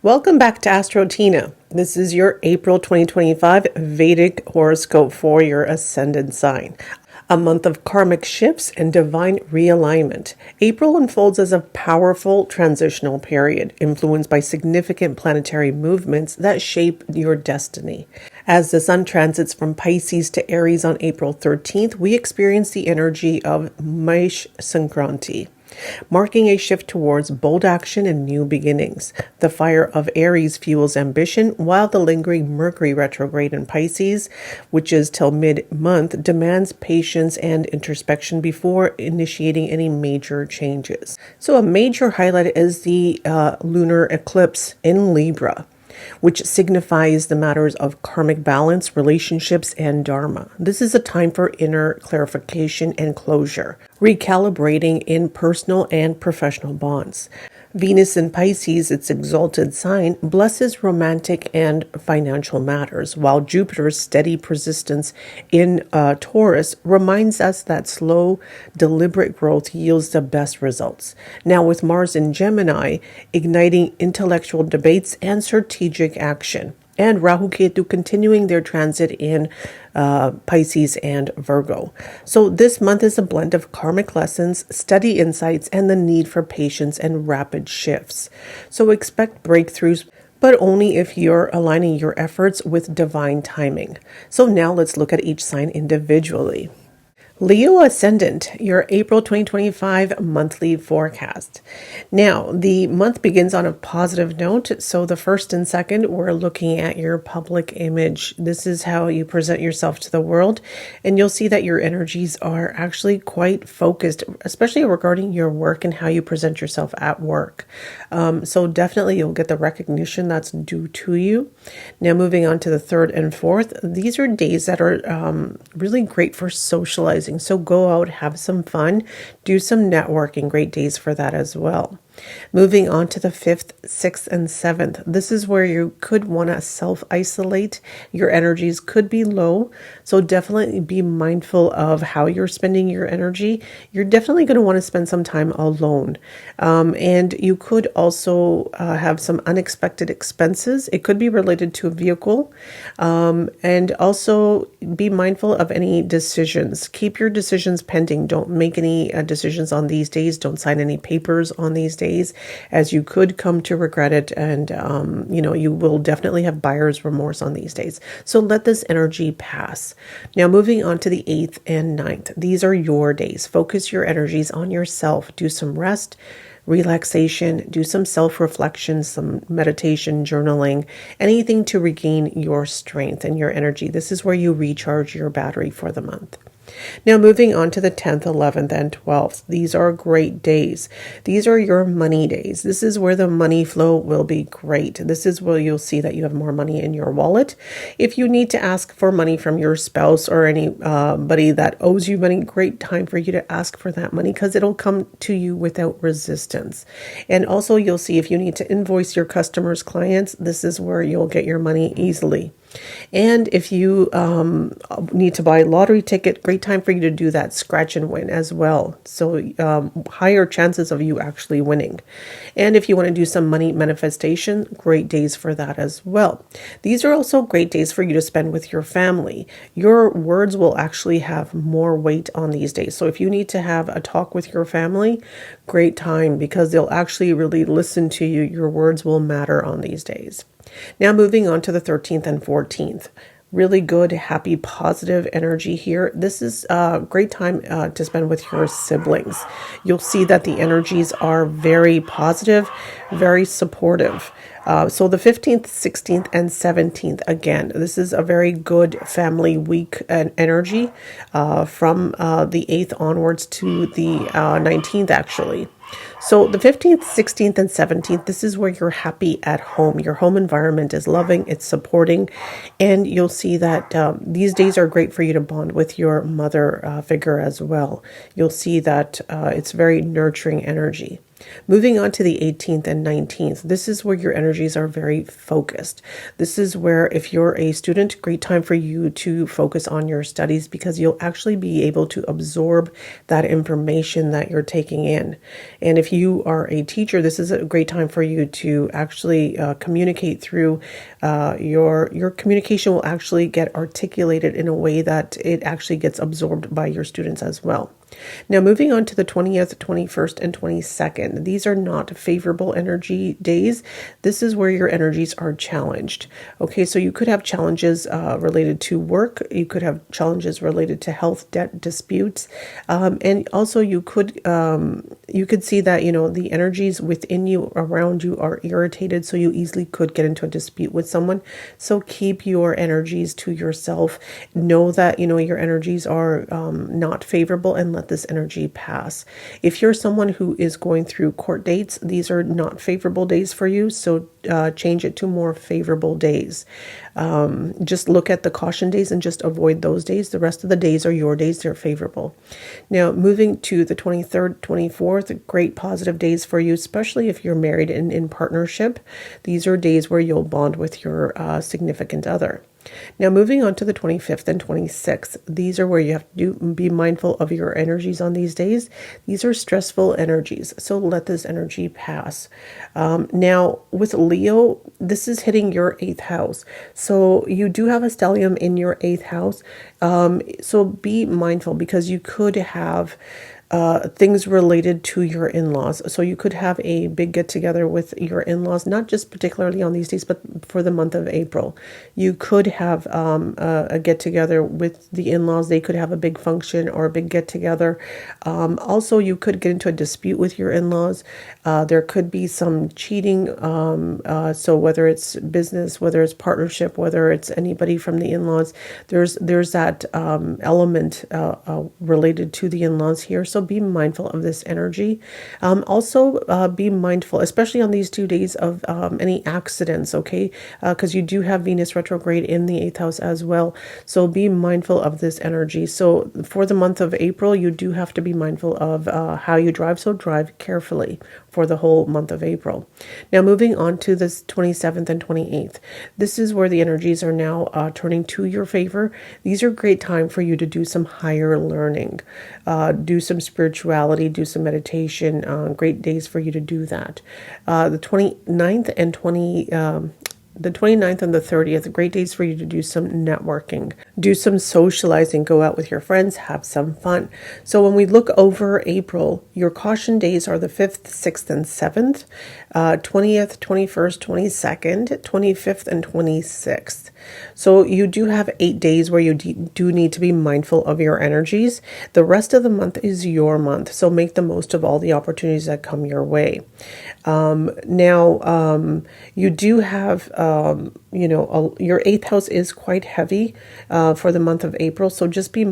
Welcome back to Astro Tina. This is your April 2025 Vedic horoscope for your ascendant sign. A month of karmic shifts and divine realignment. April unfolds as a powerful transitional period, influenced by significant planetary movements that shape your destiny. As the sun transits from Pisces to Aries on April 13th, we experience the energy of Mesh Sankranti, marking a shift towards bold action and new beginnings. The fire of Aries fuels ambition, while the lingering Mercury retrograde in Pisces, which is till mid-month, demands patience and introspection before initiating any major changes. So a major highlight is the lunar eclipse in Libra, which signifies the matters of karmic balance, relationships, and dharma. This is a time for inner clarification and closure, recalibrating in personal and professional bonds. Venus in Pisces, its exalted sign, blesses romantic and financial matters, while Jupiter's steady persistence in Taurus reminds us that slow, deliberate growth yields the best results. Now, with Mars in Gemini, igniting intellectual debates and strategic action, and Rahu Ketu continuing their transit in Pisces and Virgo. So this month is a blend of karmic lessons, steady insights, and the need for patience and rapid shifts. So expect breakthroughs, but only if you're aligning your efforts with divine timing. So now let's look at each sign individually. Leo Ascendant, your April 2025 monthly forecast. Now, the month begins on a positive note. So the first and second, we're looking at your public image. This is how you present yourself to the world. And you'll see that your energies are actually quite focused, especially regarding your work and how you present yourself at work. So definitely you'll get the recognition that's due to you. Now, moving on to the third and fourth, these are days that are really great for socializing. So go out, have some fun, do some networking. Great days for that as well. Moving on to the 5th, 6th, and 7th. This is where you could want to self-isolate. Your energies could be low. So definitely be mindful of how you're spending your energy. You're definitely going to want to spend some time alone. And you could also have some unexpected expenses. It could be related to a vehicle. And also be mindful of any decisions. Keep your decisions pending. Don't make any decisions on these days. Don't sign any papers on these days, as you could come to regret it, and you will definitely have buyer's remorse on these days. So let this energy pass. Now, moving on to the 8th and 9th. These are your days. Focus your energies on yourself. Do some rest, relaxation, do some self-reflection, some meditation, journaling, anything to regain your strength and your energy. This is where you recharge your battery for the month. Now, moving on to the 10th, 11th, and 12th. These are great days. These are your money days. This is where the money flow will be great. This is where you'll see that you have more money in your wallet. If you need to ask for money from your spouse or anybody that owes you money, great time for you to ask for that money, because it'll come to you without resistance. And also, you'll see if you need to invoice your customers, clients, this is where you'll get your money easily. And if you need to buy a lottery ticket, great time for you to do that, scratch and win as well. So higher chances of you actually winning. And if you want to do some money manifestation, great days for that as well. These are also great days for you to spend with your family. Your words will actually have more weight on these days. So if you need to have a talk with your family, great time, because they'll actually really listen to you. Your words will matter on these days. Now, moving on to the 13th and 14th. Really good, happy, positive energy here. This is a great time to spend with your siblings. You'll see that the energies are very positive, very supportive. So the 15th, 16th, and 17th, again, this is a very good family week and energy from the 8th onwards to the 19th, actually. So the 15th, 16th, and 17th, this is where you're happy at home. Your home environment is loving, it's supporting, and you'll see that these days are great for you to bond with your mother figure as well. You'll see that it's very nurturing energy. Moving on to the 18th and 19th, this is where your energies are very focused. This is where, if you're a student, great time for you to focus on your studies because you'll actually be able to absorb that information that you're taking in. And if you are a teacher, this is a great time for you to actually communicate through your communication will actually get articulated in a way that it actually gets absorbed by your students as well. Now, moving on to the 20th, 21st, and 22nd. These are not favorable energy days. This is where your energies are challenged. Okay, so you could have challenges related to work. You could have challenges related to health, debt, disputes. And also you could see that, the energies within you, around you are irritated. So you easily could get into a dispute with someone. So keep your energies to yourself. Know that, your energies are not favorable, and let this energy pass. If you're someone who is going through court dates, these are not favorable days for you. So change it to more favorable days. Just look at the caution days and just avoid those days. The rest of the days are your days. They're favorable. Now, moving to the 23rd, 24th, great positive days for you, especially if you're married and in partnership. These are days where you'll bond with your significant other. Now, moving on to the 25th and 26th, these are where you have to be mindful of your energies on these days. These are stressful energies, so let this energy pass. Now, with Leo, this is hitting your 8th house. So you do have a stellium in your 8th house. So be mindful because you could have things related to your in-laws. So you could have a big get-together with your in-laws, not just particularly on these days, but for the month of April. You could have a get-together with the in-laws. They could have a big function or a big get-together. Also, you could get into a dispute with your in-laws. There could be some cheating. So whether it's business, whether it's partnership, whether it's anybody from the in-laws, there's that element related to the in-laws here. So be mindful of this energy. Also, be mindful, especially on these 2 days, of any accidents, okay? Because you do have Venus retrograde in the 8th house as well. So be mindful of this energy. So for the month of April, you do have to be mindful of how you drive. So drive carefully for the whole month of April. Now, moving on to this 27th and 28th. This is where the energies are now turning to your favor. These are great time for you to do some higher learning, do some spirituality, do some meditation. Great days for you to do that. The 29th and the 29th and the 30th, great days for you to do some networking, do some socializing, go out with your friends, have some fun. So when we look over April, your caution days are the 5th, 6th, and 7th, 20th, 21st, 22nd, 25th, and 26th. So you do have 8 days where you do need to be mindful of your energies. The rest of the month is your month, so make the most of all the opportunities that come your way. Now, you do have, your 8th house is quite heavy for the month of April. So just be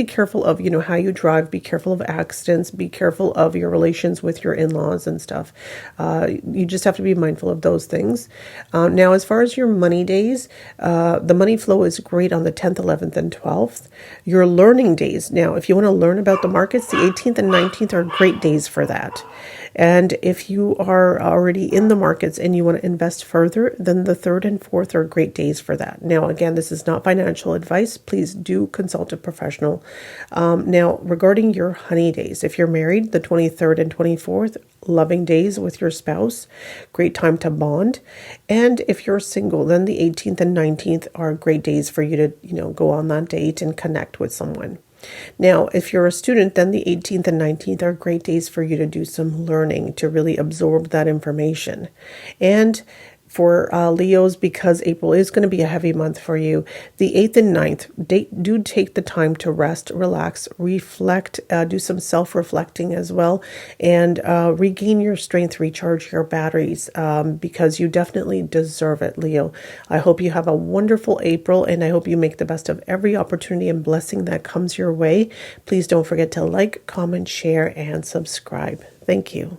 careful of, how you drive, be careful of accidents, be careful of your relations with your in-laws and stuff. You just have to be mindful of those things. Now, as far as your money days, the money flow is great on the 10th, 11th, and 12th. Your learning days. Now, if you want to learn about the markets, the 18th and 19th are great days for that. And if you are already in the markets and you want to invest further, then the 3rd and 4th are great days for that. Now, again, this is not financial advice. Please do consult a professional. Now, regarding your honey days, if you're married, the 23rd and 24th, loving days with your spouse, great time to bond. And if you're single, then the 18th and 19th are great days for you to, go on that date and connect with someone. Now, if you're a student, then the 18th and 19th are great days for you to do some learning, to really absorb that information. And for Leos, because April is going to be a heavy month for you, the 8th and 9th, do take the time to rest, relax, reflect, do some self-reflecting as well, and regain your strength, recharge your batteries, because you definitely deserve it, Leo. I hope you have a wonderful April, and I hope you make the best of every opportunity and blessing that comes your way. Please don't forget to like, comment, share, and subscribe. Thank you.